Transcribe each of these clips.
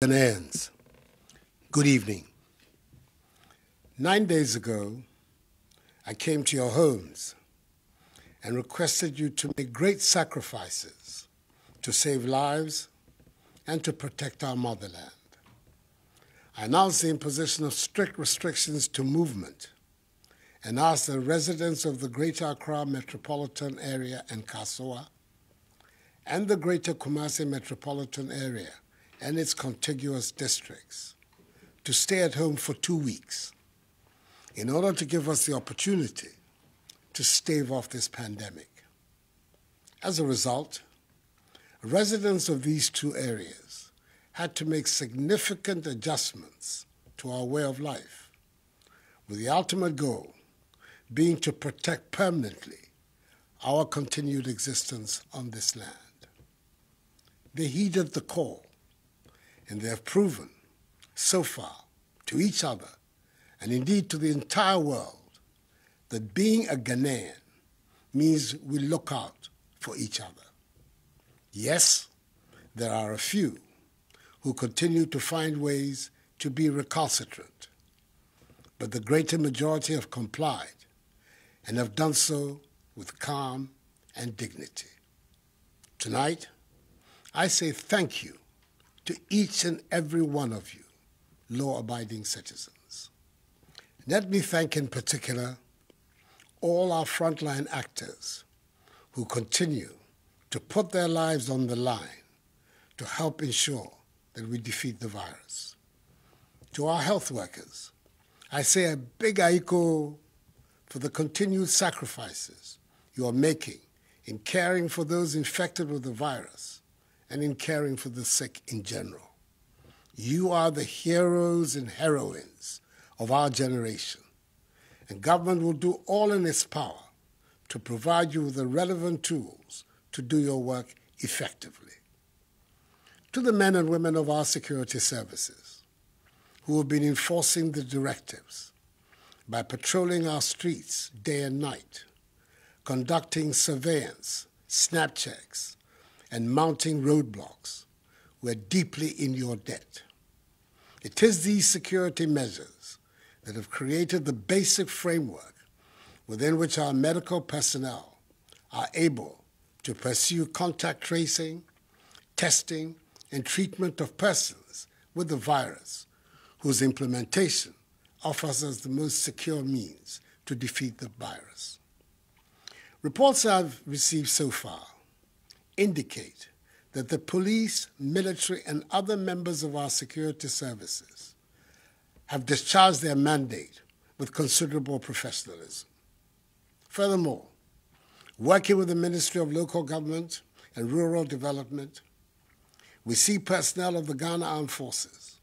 Ghanaians, good evening. 9 days ago, I came to your homes and requested you to make great sacrifices to save lives and to protect our motherland. I announced the imposition of strict restrictions to movement and asked the residents of the Greater Accra metropolitan area and Kasoa and the Greater Kumasi metropolitan area and its contiguous districts to stay at home for 2 weeks in order to give us the opportunity to stave off this pandemic. As a result, residents of these two areas had to make significant adjustments to our way of life, with the ultimate goal being to protect permanently our continued existence on this land. They heeded the call, and they have proven so far to each other and indeed to the entire world that being a Ghanaian means we look out for each other. Yes, there are a few who continue to find ways to be recalcitrant, but the greater majority have complied and have done so with calm and dignity. Tonight, I say thank you to each and every one of you, law-abiding citizens. Let me thank in particular all our frontline actors who continue to put their lives on the line to help ensure that we defeat the virus. To our health workers, I say a big aiko for the continued sacrifices you are making in caring for those infected with the virus and in caring for the sick in general. You are the heroes and heroines of our generation, and government will do all in its power to provide you with the relevant tools to do your work effectively. To the men and women of our security services who have been enforcing the directives by patrolling our streets day and night, conducting surveillance, snap checks, and mounting roadblocks, we're deeply in your debt. It is these security measures that have created the basic framework within which our medical personnel are able to pursue contact tracing, testing, and treatment of persons with the virus, whose implementation offers us the most secure means to defeat the virus. Reports I've received so far indicate that the police, military, and other members of our security services have discharged their mandate with considerable professionalism. Furthermore, working with the Ministry of Local Government and Rural Development, we see personnel of the Ghana Armed Forces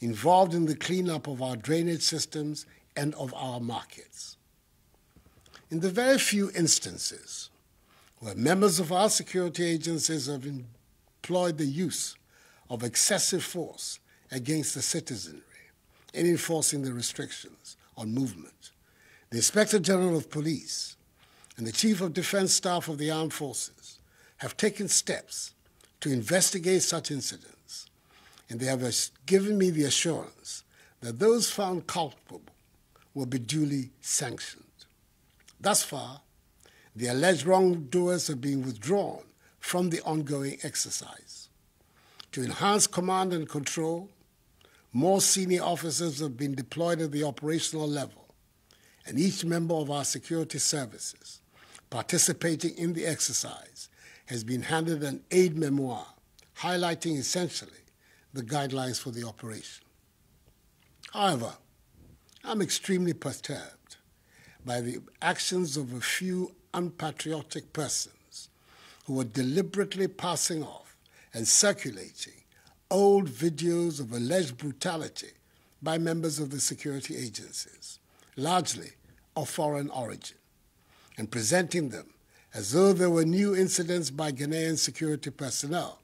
involved in the cleanup of our drainage systems and of our markets. In the very few instances where members of our security agencies have employed the use of excessive force against the citizenry in enforcing the restrictions on movement, the Inspector General of Police and the Chief of Defense Staff of the Armed Forces have taken steps to investigate such incidents, and they have given me the assurance that those found culpable will be duly sanctioned. Thus far, the alleged wrongdoers have been withdrawn from the ongoing exercise. To enhance command and control, more senior officers have been deployed at the operational level, and each member of our security services participating in the exercise has been handed an aid memoir highlighting essentially the guidelines for the operation. However, I'm extremely perturbed by the actions of a few unpatriotic persons who are deliberately passing off and circulating old videos of alleged brutality by members of the security agencies, largely of foreign origin, and presenting them as though there were new incidents by Ghanaian security personnel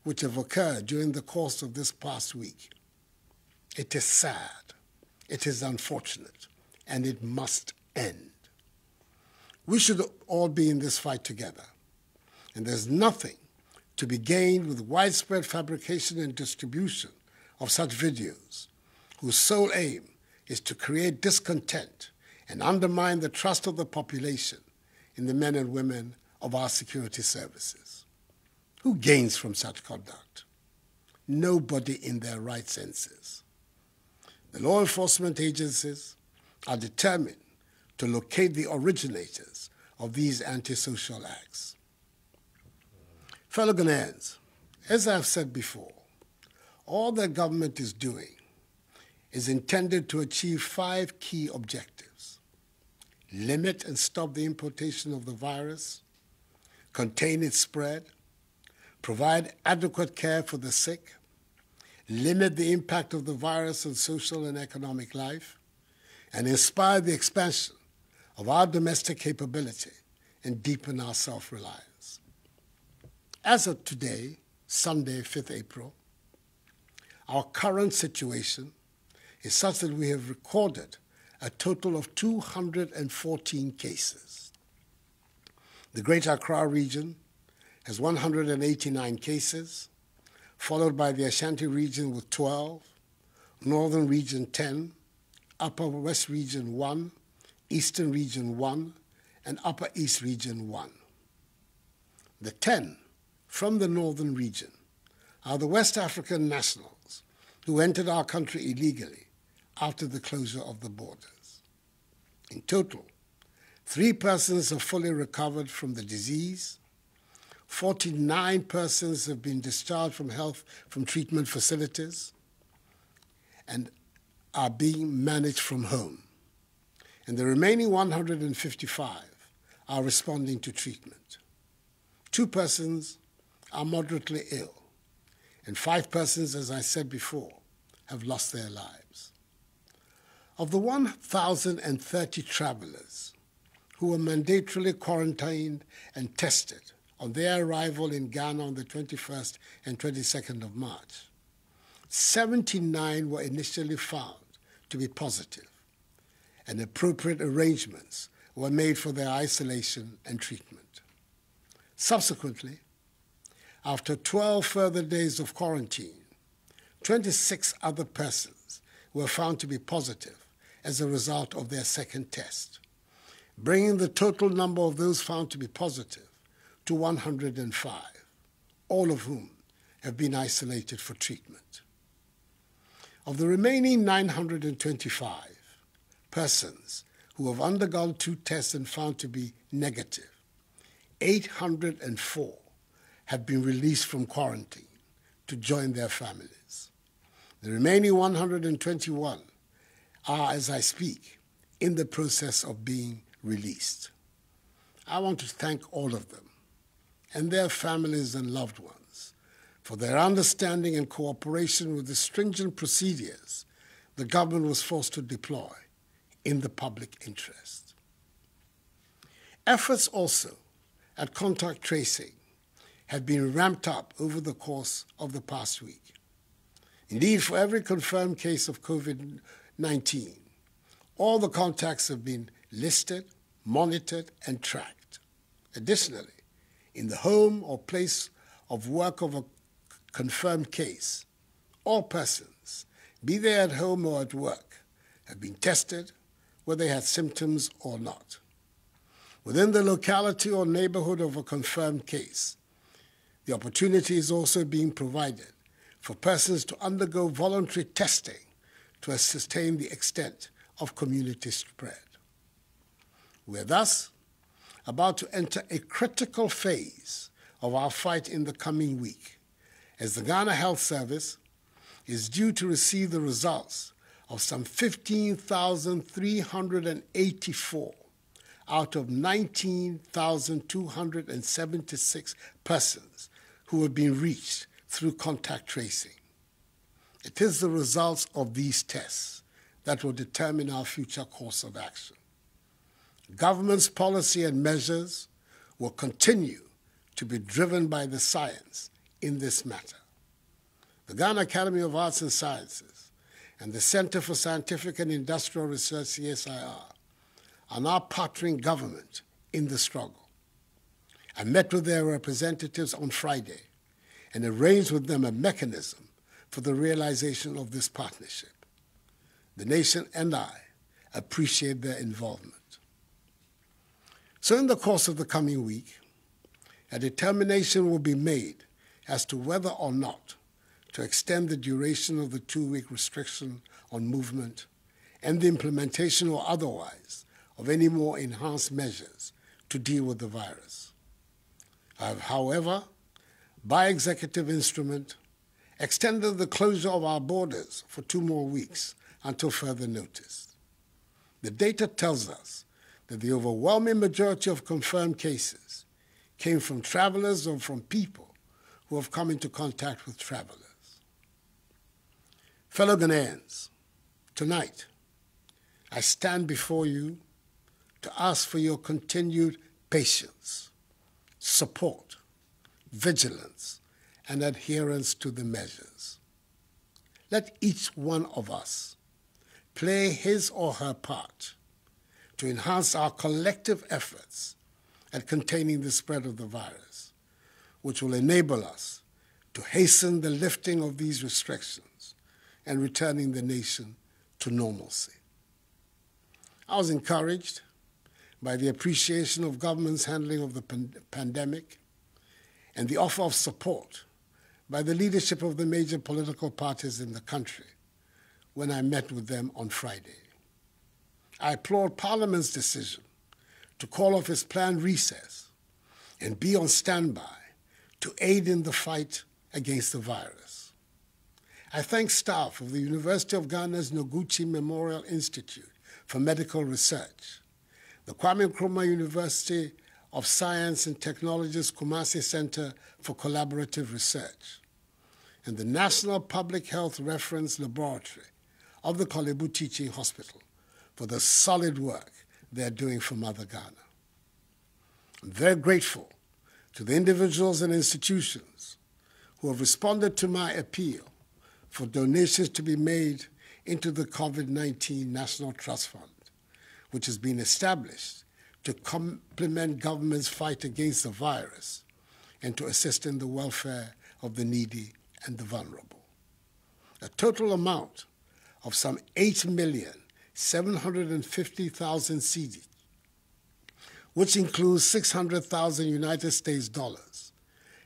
which have occurred during the course of this past week. It is sad, it is unfortunate, and it must end. We should all be in this fight together, and there's nothing to be gained with widespread fabrication and distribution of such videos, whose sole aim is to create discontent and undermine the trust of the population in the men and women of our security services. Who gains from such conduct? Nobody in their right senses. The law enforcement agencies are determined to locate the originators of these antisocial acts. Fellow Ghanaians, as I've said before, all the government is doing is intended to achieve 5 key objectives: limit and stop the importation of the virus, contain its spread, provide adequate care for the sick, limit the impact of the virus on social and economic life, and inspire the expansion of our domestic capability and deepen our self-reliance. As of today, Sunday, 5th April, our current situation is such that we have recorded a total of 214 cases. The Greater Accra region has 189 cases, followed by the Ashanti region with 12, Northern region 10, Upper West region 1, Eastern region 1, and Upper East region 1. The 10 from the Northern region are the West African nationals who entered our country illegally after the closure of the borders. In total, 3 persons have fully recovered from the disease, 49 persons have been discharged from treatment facilities and are being managed from home, and the remaining 155 are responding to treatment. 2 persons are moderately ill, and 5 persons, as I said before, have lost their lives. Of the 1,030 travelers who were mandatorily quarantined and tested on their arrival in Ghana on the 21st and 22nd of March, 79 were initially found to be positive, and appropriate arrangements were made for their isolation and treatment. Subsequently, after 12 further days of quarantine, 26 other persons were found to be positive as a result of their second test, bringing the total number of those found to be positive to 105, all of whom have been isolated for treatment. Of the remaining 925 persons who have undergone 2 tests and found to be negative, 804 have been released from quarantine to join their families. The remaining 121 are, as I speak, in the process of being released. I want to thank all of them and their families and loved ones for their understanding and cooperation with the stringent procedures the government was forced to deploy in the public interest. Efforts also at contact tracing have been ramped up over the course of the past week. Indeed, for every confirmed case of COVID-19, all the contacts have been listed, monitored, and tracked. Additionally, in the home or place of work of a confirmed case, all persons, be they at home or at work, have been tested, whether they had symptoms or not. Within the locality or neighborhood of a confirmed case, the opportunity is also being provided for persons to undergo voluntary testing to ascertain the extent of community spread. We are thus about to enter a critical phase of our fight in the coming week, as the Ghana Health Service is due to receive the results of some 15,384 out of 19,276 persons who have been reached through contact tracing. It is the results of these tests that will determine our future course of action. Government's policy and measures will continue to be driven by the science in this matter. The Ghana Academy of Arts and Sciences and the Center for Scientific and Industrial Research, CSIR, are now partnering government in the struggle. I met with their representatives on Friday and arranged with them a mechanism for the realization of this partnership. The nation and I appreciate their involvement. So in the course of the coming week, a determination will be made as to whether or not to extend the duration of the 2-week restriction on movement and the implementation or otherwise of any more enhanced measures to deal with the virus. I have, however, by executive instrument, extended the closure of our borders for 2 more weeks until further notice. The data tells us that the overwhelming majority of confirmed cases came from travelers or from people who have come into contact with travelers. Fellow Ghanaians, tonight I stand before you to ask for your continued patience, support, vigilance, and adherence to the measures. Let each one of us play his or her part to enhance our collective efforts at containing the spread of the virus, which will enable us to hasten the lifting of these restrictions and returning the nation to normalcy. I was encouraged by the appreciation of government's handling of the pandemic and the offer of support by the leadership of the major political parties in the country when I met with them on Friday. I applaud Parliament's decision to call off its planned recess and be on standby to aid in the fight against the virus. I thank staff of the University of Ghana's Noguchi Memorial Institute for Medical Research, the Kwame Nkrumah University of Science and Technology's Kumasi Center for Collaborative Research, and the National Public Health Reference Laboratory of the Kolebu Teaching Hospital for the solid work they are doing for Mother Ghana. I'm very grateful to the individuals and institutions who have responded to my appeal for donations to be made into the COVID-19 National Trust Fund, which has been established to complement government's fight against the virus and to assist in the welfare of the needy and the vulnerable. A total amount of some 8,750,000 cedi, which includes 600,000 United States dollars,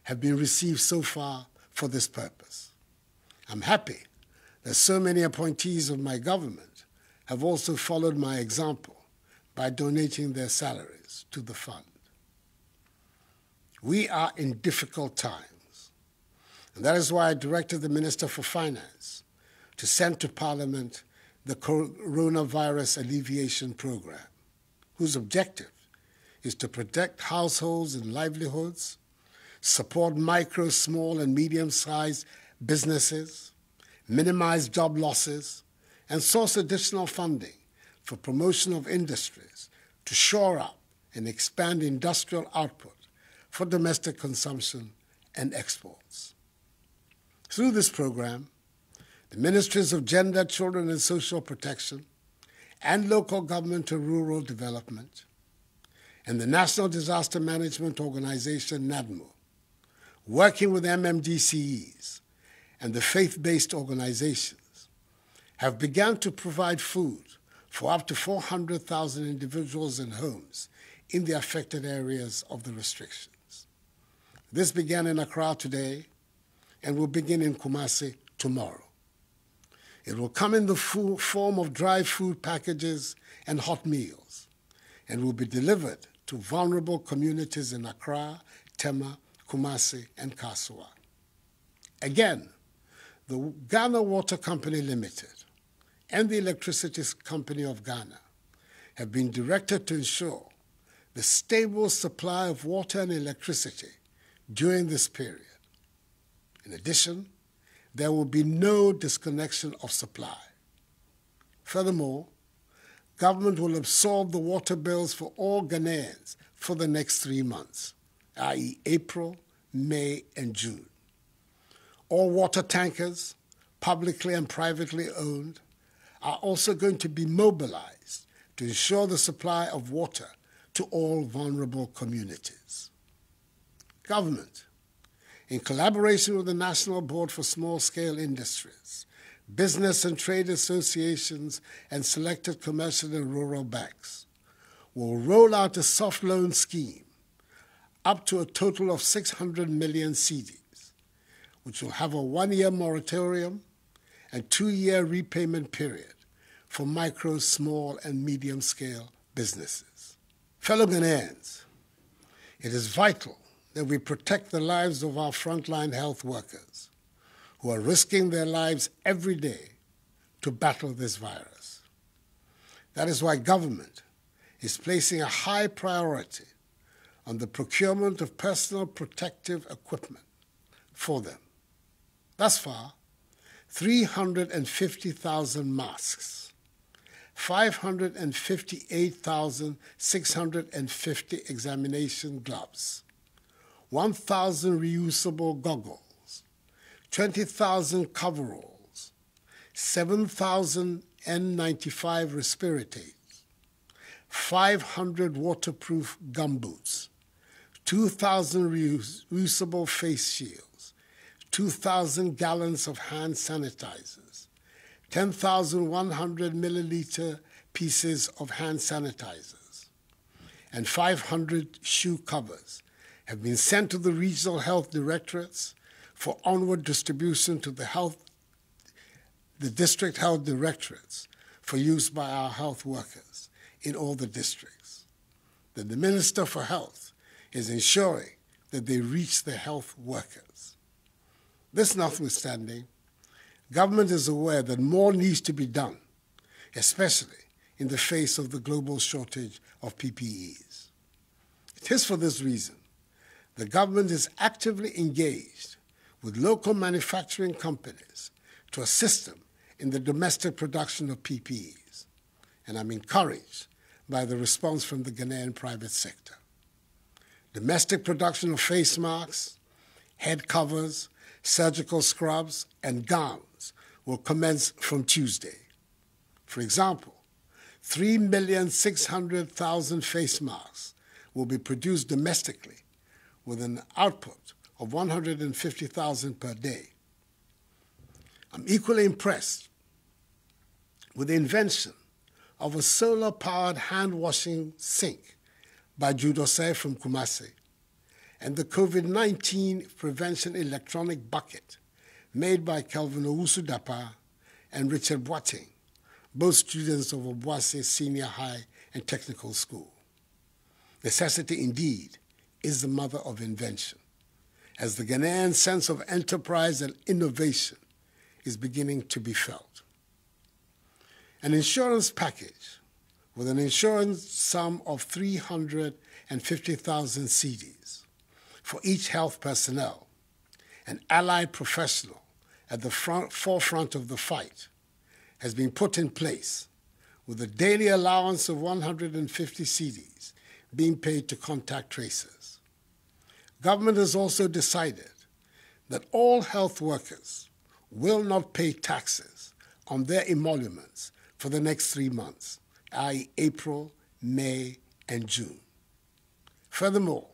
have been received so far for this purpose. I'm happy that so many appointees of my government have also followed my example by donating their salaries to the fund. We are in difficult times, and that is why I directed the Minister for Finance to send to Parliament the Coronavirus Alleviation Program, whose objective is to protect households and livelihoods, support micro, small, and medium-sized businesses, minimize job losses, and source additional funding for promotion of industries to shore up and expand industrial output for domestic consumption and exports. Through this program, the Ministries of Gender, Children and Social Protection, and Local Government and Rural Development, and the National Disaster Management Organization, NADMO, working with MMDCEs and the faith-based organizations, have begun to provide food for up to 400,000 individuals and homes in the affected areas of the restrictions. This began in Accra today and will begin in Kumasi tomorrow. It will come in the form of dry food packages and hot meals, and will be delivered to vulnerable communities in Accra, Tema, Kumasi, and Kasua. Again, the Ghana Water Company Limited and the Electricity Company of Ghana have been directed to ensure the stable supply of water and electricity during this period. In addition, there will be no disconnection of supply. Furthermore, government will absorb the water bills for all Ghanaians for the next 3 months, i.e. April, May, and June. All water tankers, publicly and privately owned, are also going to be mobilized to ensure the supply of water to all vulnerable communities. Government, in collaboration with the National Board for Small-Scale Industries, business and trade associations, and selected commercial and rural banks, will roll out a soft loan scheme up to a total of 600 million cedis, which will have a 1-year moratorium and 2-year repayment period for micro, small, and medium-scale businesses. Fellow Ghanaians, it is vital that we protect the lives of our frontline health workers who are risking their lives every day to battle this virus. That is why government is placing a high priority on the procurement of personal protective equipment for them. Thus far, 350,000 masks, 558,650 examination gloves, 1,000 reusable goggles, 20,000 coveralls, 7,000 N95 respirators, 500 waterproof gumboots, 2,000 reusable face shields, 2,000 gallons of hand sanitizers, 10,100 milliliter pieces of hand sanitizers, and 500 shoe covers have been sent to the regional health directorates for onward distribution to the district health directorates for use by our health workers in all the districts. That the Minister for Health is ensuring that they reach the health workers. This notwithstanding, government is aware that more needs to be done, especially in the face of the global shortage of PPEs. It is for this reason the government is actively engaged with local manufacturing companies to assist them in the domestic production of PPEs, and I'm encouraged by the response from the Ghanaian private sector. Domestic production of face masks, head covers, surgical scrubs, and gowns will commence from Tuesday. For example, 3,600,000 face masks will be produced domestically with an output of 150,000 per day. I'm equally impressed with the invention of a solar-powered hand-washing sink by Judose from Kumasi, and the COVID-19 prevention electronic bucket made by Kelvin Owusu Dapa and Richard Boateng, both students of Obuasi Senior High and Technical School. Necessity, indeed, is the mother of invention, as the Ghanaian sense of enterprise and innovation is beginning to be felt. An insurance package with an insurance sum of 350,000 cedis for each health personnel and allied professional at the forefront of the fight has been put in place, with a daily allowance of 150 cedis being paid to contact tracers. Government has also decided that all health workers will not pay taxes on their emoluments for the next 3 months, i.e. April, May, and June. Furthermore,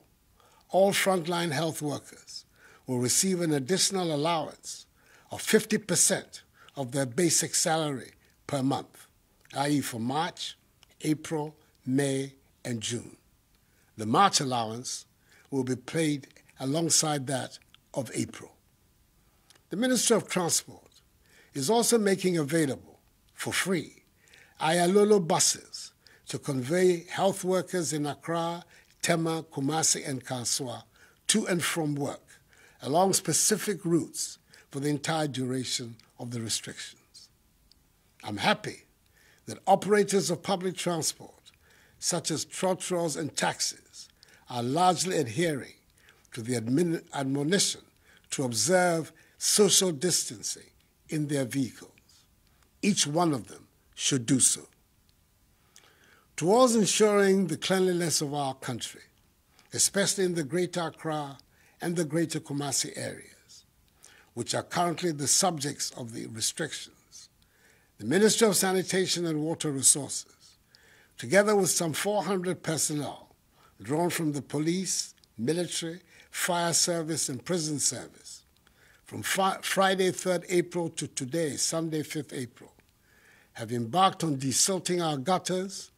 all frontline health workers will receive an additional allowance of 50% of their basic salary per month, i.e. for March, April, May, and June. The March allowance will be paid alongside that of April. The Ministry of Transport is also making available, for free, Ayalolo buses to convey health workers in Accra, Tema, Kumasi, and Kanswa to and from work along specific routes for the entire duration of the restrictions. I'm happy that operators of public transport, such as trotros and taxis, are largely adhering to the admonition to observe social distancing in their vehicles. Each one of them should do so. Towards ensuring the cleanliness of our country, especially in the Greater Accra and the Greater Kumasi areas, which are currently the subjects of the restrictions, the Ministry of Sanitation and Water Resources, together with some 400 personnel drawn from the police, military, fire service, and prison service, from Friday 3rd April to today, Sunday 5th April, have embarked on desilting our gutters,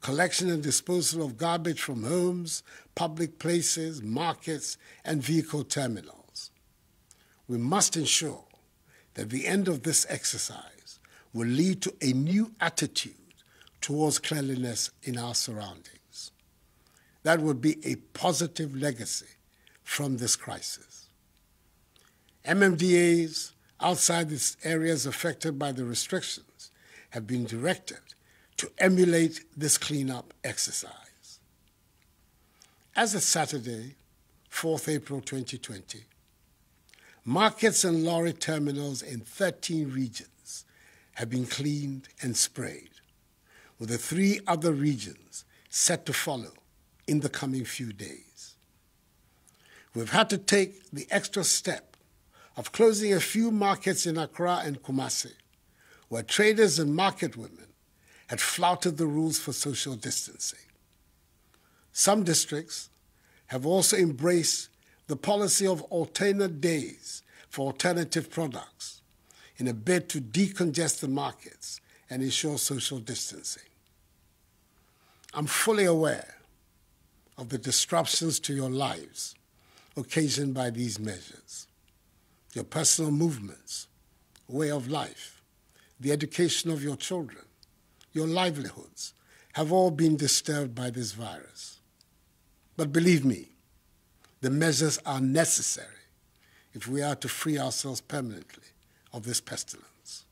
collection and disposal of garbage from homes, public places, markets, and vehicle terminals. We must ensure that the end of this exercise will lead to a new attitude towards cleanliness in our surroundings. That would be a positive legacy from this crisis. MMDAs outside the areas affected by the restrictions have been directed to emulate this cleanup exercise. As of Saturday, 4th April 2020, markets and lorry terminals in 13 regions have been cleaned and sprayed, with the 3 other regions set to follow in the coming few days. We've had to take the extra step of closing a few markets in Accra and Kumasi, where traders and market women had flouted the rules for social distancing. Some districts have also embraced the policy of alternate days for alternative products in a bid to decongest the markets and ensure social distancing. I'm fully aware of the disruptions to your lives occasioned by these measures. Your personal movements, way of life, the education of your children, your livelihoods have all been disturbed by this virus. But believe me, the measures are necessary if we are to free ourselves permanently of this pestilence.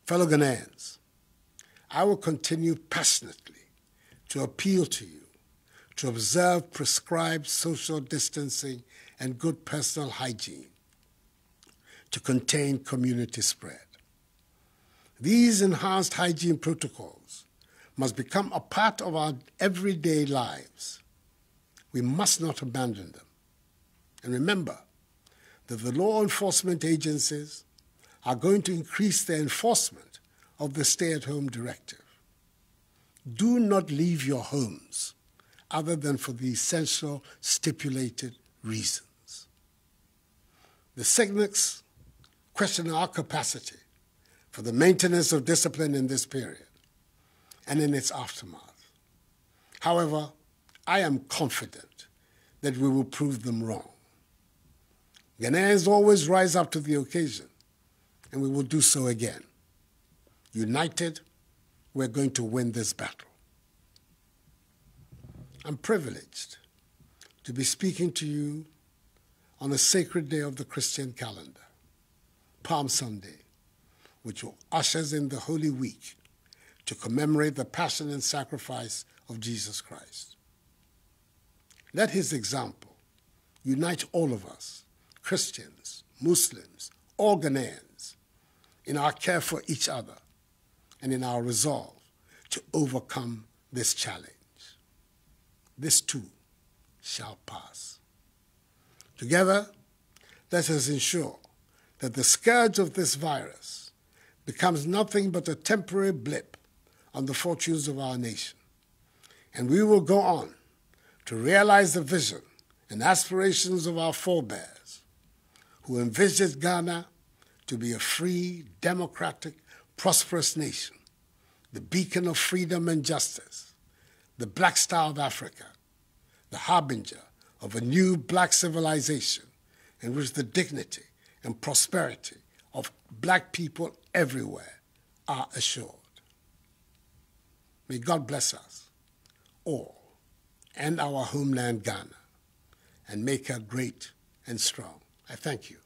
Fellow Ghanaians, I will continue passionately to appeal to you to observe prescribed social distancing and good personal hygiene to contain community spread. These enhanced hygiene protocols must become a part of our everyday lives. We must not abandon them. And remember that the law enforcement agencies are going to increase their enforcement of the stay-at-home directive. Do not leave your homes other than for the essential stipulated reasons. The cynics question our capacity for the maintenance of discipline in this period and in its aftermath. However, I am confident that we will prove them wrong. Ghanaians always rise up to the occasion, and we will do so again. United, we're going to win this battle. I'm privileged to be speaking to you on a sacred day of the Christian calendar, Palm Sunday, which ushers in the Holy Week to commemorate the passion and sacrifice of Jesus Christ. Let his example unite all of us, Christians, Muslims, all Ghanaians, in our care for each other and in our resolve to overcome this challenge. This too shall pass. Together, let us ensure that the scourge of this virus becomes nothing but a temporary blip on the fortunes of our nation. And we will go on to realize the vision and aspirations of our forebears who envisaged Ghana to be a free, democratic, prosperous nation, the beacon of freedom and justice, the Black Star of Africa, the harbinger of a new black civilization in which the dignity and prosperity of black people everywhere are assured. May God bless us all and our homeland Ghana and make her great and strong. I thank you.